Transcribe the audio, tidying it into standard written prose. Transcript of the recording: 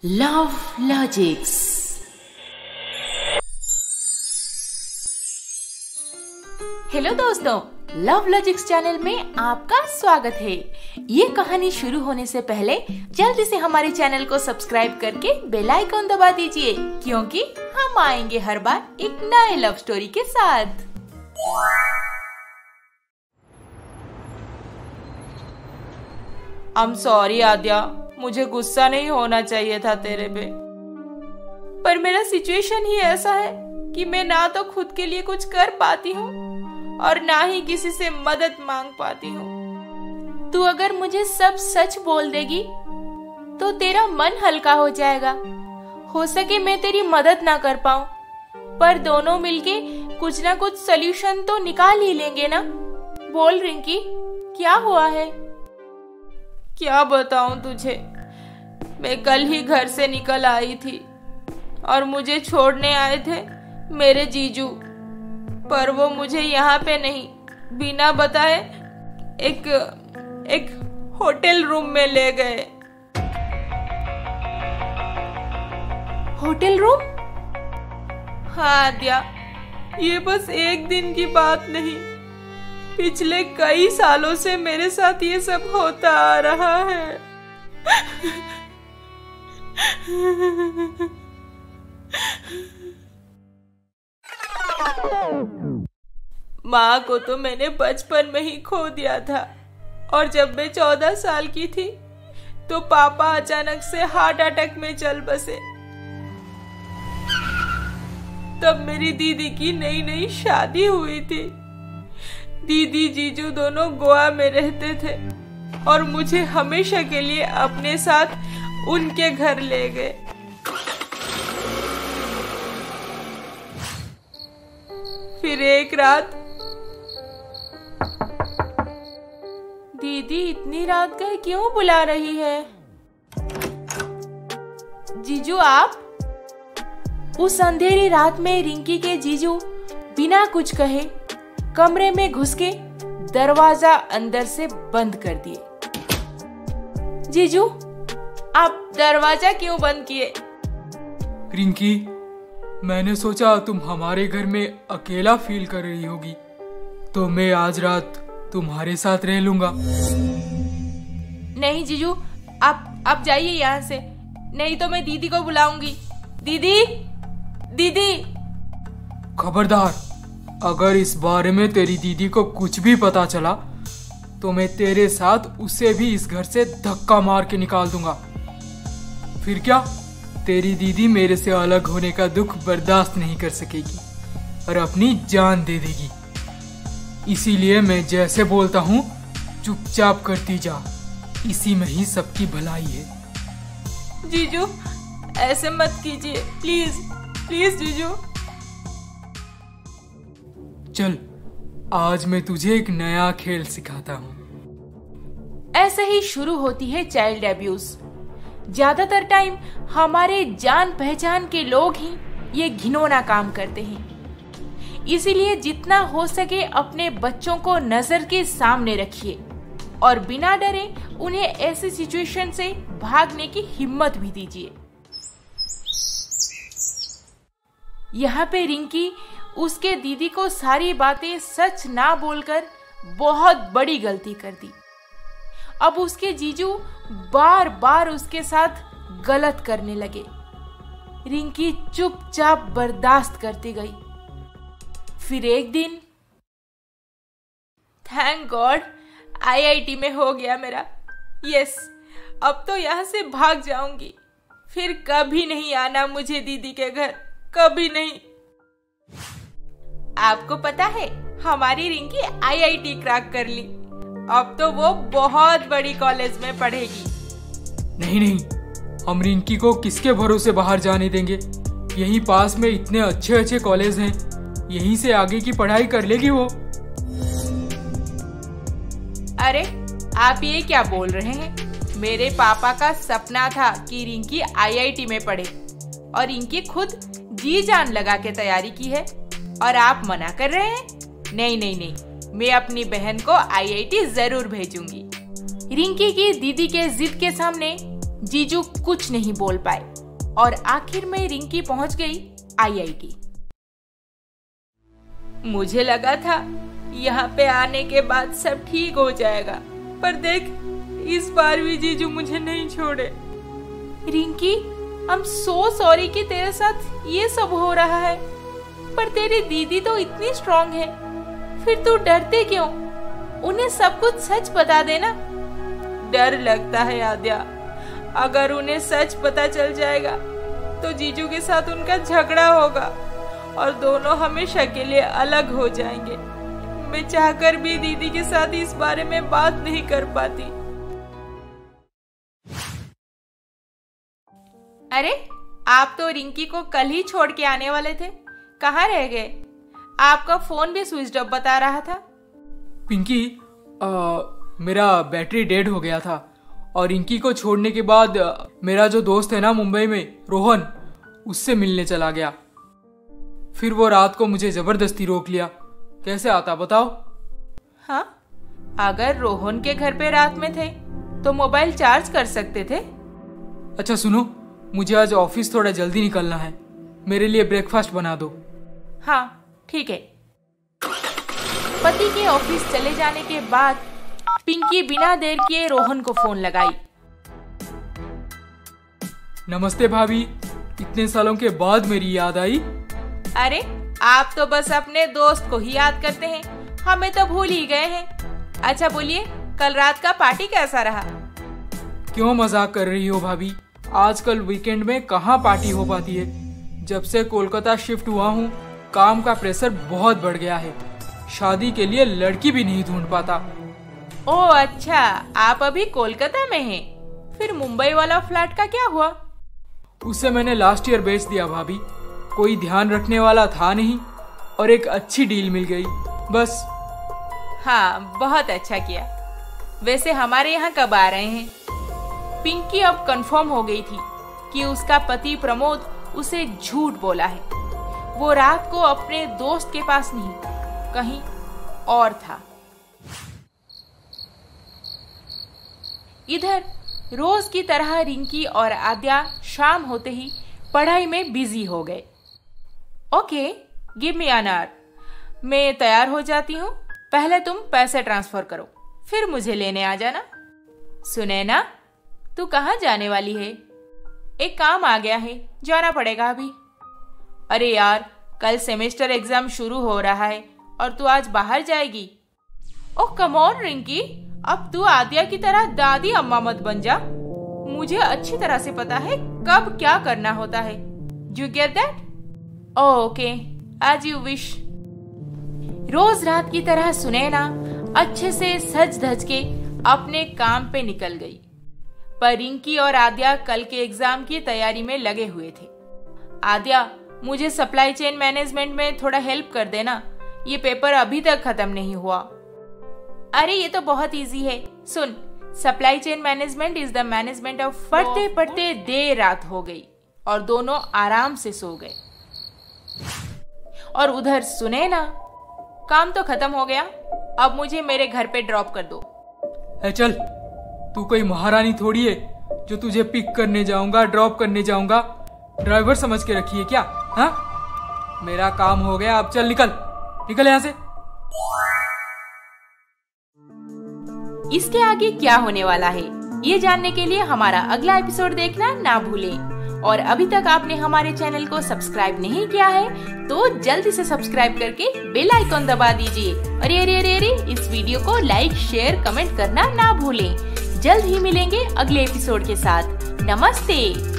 Love logics. Hello दोस्तों, love logics channel में आपका स्वागत है। ये कहानी शुरू होने से पहले जल्दी से हमारे चैनल को सब्सक्राइब करके बेल आइकन दबा दीजिए, क्योंकि हम आएंगे हर बार एक नए लव स्टोरी के साथ। I'm sorry आद्या, मुझे गुस्सा नहीं होना चाहिए था तेरे पे, पर मेरा सिचुएशन ही ऐसा है कि मैं ना तो खुद के लिए कुछ कर पाती हूँ और ना ही किसी से मदद मांग पाती हूँ। तू अगर मुझे सब सच बोल देगी तो तेरा मन हल्का हो जाएगा। हो सके मैं तेरी मदद ना कर पाऊं, पर दोनों मिलके कुछ ना कुछ सॉल्यूशन तो निकाल ही लेंगे ना। बोल रिंकी, क्या हुआ है? क्या बताऊं तुझे, मैं कल ही घर से निकल आई थी और मुझे छोड़ने आए थे मेरे जीजू, पर वो मुझे यहाँ पे नहीं, बिना बताए एक होटल रूम में ले गए। Hotel room? हाँ आद्या, ये बस एक दिन की बात नहीं, पिछले कई सालों से मेरे साथ ये सब होता आ रहा है। माँ को तो मैंने बचपन में ही खो दिया था, और जब मैं 14 साल की थी तो पापा अचानक से हार्ट अटैक में चल बसे। तब मेरी दीदी की नई नई शादी हुई थी। दीदी जीजू दोनों गोवा में रहते थे और मुझे हमेशा के लिए अपने साथ उनके घर ले गए। फिर एक रात, दीदी इतनी रात गए क्यों बुला रही है? जीजू आप? उस अंधेरी रात में रिंकी के जीजू बिना कुछ कहे कमरे में घुस के दरवाजा अंदर से बंद कर दिए। जीजू, आप दरवाजा क्यों बंद किए? रिंकी, मैंने सोचा तुम हमारे घर में अकेला फील कर रही होगी, तो मैं आज रात तुम्हारे साथ रह लूंगा। नहीं जीजू, आप जाइए यहाँ से, नहीं तो मैं दीदी को बुलाऊंगी। दीदी, दीदी! खबरदार, अगर इस बारे में तेरी दीदी को कुछ भी पता चला तो मैं तेरे साथ उसे भी इस घर से धक्का मार के निकाल दूंगा। फिर क्या, तेरी दीदी मेरे से अलग होने का दुख बर्दाश्त नहीं कर सकेगी और अपनी जान दे देगी। इसीलिए मैं जैसे बोलता हूँ चुपचाप करती जा, इसी में ही सबकी भलाई है। जीजू, ऐसे मत कीजिए, प्लीज प्लीज जीजू। चल, आज मैं तुझे एक नया खेल सिखाता हूँ। ऐसे ही शुरू होती है चाइल्ड अब्यूज। ज्यादातर टाइम हमारे जान पहचान के लोग ही ये घिनौना काम करते हैं। इसीलिए जितना हो सके अपने बच्चों को नजर के सामने रखिए और बिना डरे उन्हें ऐसी सिचुएशन से भागने की हिम्मत भी दीजिए। यहाँ पे रिंकी उसके दीदी को सारी बातें सच ना बोलकर बहुत बड़ी गलती कर दी। अब उसके जीजू बार बार उसके साथ गलत करने लगे। रिंकी चुपचाप बर्दाश्त करती गई। फिर एक दिन, थैंक गॉड, आईआईटी में हो गया मेरा। यस, अब तो यहाँ से भाग जाऊंगी। फिर कभी नहीं आना मुझे दीदी के घर, कभी नहीं। आपको पता है, हमारी रिंकी आईआईटी क्रैक कर ली। अब तो वो बहुत बड़ी कॉलेज में पढ़ेगी। नहीं, हम रिंकी को किसके भरोसे बाहर जाने देंगे? यहीं पास में इतने अच्छे अच्छे कॉलेज हैं, यहीं से आगे की पढ़ाई कर लेगी वो। अरे, आप ये क्या बोल रहे हैं? मेरे पापा का सपना था कि रिंकी आईआईटी में पढ़े, और रिंकी खुद जी जान लगा के तैयारी की है, और आप मना कर रहे हैं? नहीं, मैं अपनी बहन को आईआईटी जरूर भेजूंगी। रिंकी की दीदी के जिद के सामने जीजू कुछ नहीं बोल पाए और आखिर में रिंकी पहुंच गई आईआईटी। मुझे लगा था यहाँ पे आने के बाद सब ठीक हो जाएगा, पर देख इस बार भी जीजू मुझे नहीं छोड़े। Rinki, I am so sorry कि तेरे साथ ये सब हो रहा है, पर तेरी दीदी तो इतनी स्ट्रांग है, फिर तू डरते क्यों? उन्हें सब कुछ सच बता देना। डर लगता है आद्या, अगर उन्हें सच पता चल जाएगा तो जीजू के साथ उनका झगड़ा होगा और दोनों हमेशा के लिए अलग हो जाएंगे। मैं चाहकर भी दीदी के साथ इस बारे में बात नहीं कर पाती। अरे, आप तो रिंकी को कल ही छोड़ के आने वाले थे, कहाँ रह गए? आपका फोन भी स्विच ऑफ बता रहा था। पिंकी, मेरा बैटरी डेड हो गया था और रिंकी को छोड़ने के बाद मेरा जो दोस्त है ना मुंबई में, रोहन, उससे मिलने चला गया। फिर वो रात को मुझे जबरदस्ती रोक लिया। कैसे आता बताओ? हाँ, अगर रोहन के घर पे रात में थे तो मोबाइल चार्ज कर सकते थे। अच्छा सुनो, मुझे आज ऑफिस थोड़ा जल्दी निकलना है, मेरे लिए ब्रेकफास्ट बना दो। हाँ ठीक है। पति के ऑफिस चले जाने के बाद पिंकी बिना देर किए रोहन को फोन लगाई। नमस्ते भाभी, इतने सालों के बाद मेरी याद आई। अरे, आप तो बस अपने दोस्त को ही याद करते हैं, हमें तो भूल ही गए हैं। अच्छा बोलिए, कल रात का पार्टी कैसा रहा? क्यों मजाक कर रही हो भाभी? आजकल वीकेंड में कहाँ पार्टी हो पाती है। जब से कोलकाता शिफ्ट हुआ हूँ, काम का प्रेशर बहुत बढ़ गया है। शादी के लिए लड़की भी नहीं ढूंढ पाता। ओह अच्छा, आप अभी कोलकाता में हैं। फिर मुंबई वाला फ्लैट का क्या हुआ? उसे मैंने लास्ट ईयर बेच दिया भाभी। कोई ध्यान रखने वाला था नहीं और एक अच्छी डील मिल गई, बस। हाँ, बहुत अच्छा किया। वैसे हमारे यहाँ कब आ रहे हैं? पिंकी अब कंफर्म हो गई थी कि उसका पति प्रमोद उसे झूठ बोला है। वो रात को अपने दोस्त के पास नहीं, कहीं और था। इधर रोज की तरह रिंकी और आद्या शाम होते ही पढ़ाई में बिजी हो गए। Okay, give me an hour. मैं तैयार हो जाती हूँ, पहले तुम पैसे ट्रांसफर करो, फिर मुझे लेने आ जाना। सुनैना, तू कहाँ जाने वाली है? एक काम आ गया है, जाना पड़ेगा अभी। अरे यार, कल सेमेस्टर एग्जाम शुरू हो रहा है और तू आज बाहर जाएगी। ओह कम ऑन रिंकी, अब तू आद्या की तरह दादी अम्मा मत बन जा। मुझे अच्छी तरह से पता है कब क्या करना होता है। You get that? Okay, as you wish. रोज रात की तरह सुनैना अच्छे से सज धज के अपने काम पे निकल गई, पर रिंकी और आद्या कल के एग्जाम की तैयारी में लगे हुए थे। आद्या, मुझे सप्लाई चेन मैनेजमेंट में थोड़ा हेल्प कर देना, ये पेपर अभी तक खत्म नहीं हुआ। अरे ये तो बहुत इजी है, सुन, supply chain management is the management of. पढ़ते पढ़ते देर रात हो गई और दोनों आराम से सो गए। और उधर सुनैना, काम तो खत्म हो गया, अब मुझे मेरे घर पे ड्रॉप कर दो। चल, तू कोई महारानी थोड़ी है जो तुझे पिक करने जाऊंगा, ड्रॉप करने जाऊंगा। ड्राइवर समझ के रखी है क्या? हाँ, मेरा काम हो गया, अब चल निकल निकल यहाँ से। इसके आगे क्या होने वाला है, ये जानने के लिए हमारा अगला एपिसोड देखना ना भूलें। और अभी तक आपने हमारे चैनल को सब्सक्राइब नहीं किया है तो जल्दी से सब्सक्राइब करके बेल आइकॉन दबा दीजिए। अरे अरे अरे अरे, इस वीडियो को लाइक, शेयर, कमेंट करना ना भूलें। जल्द ही मिलेंगे अगले एपिसोड के साथ। नमस्ते।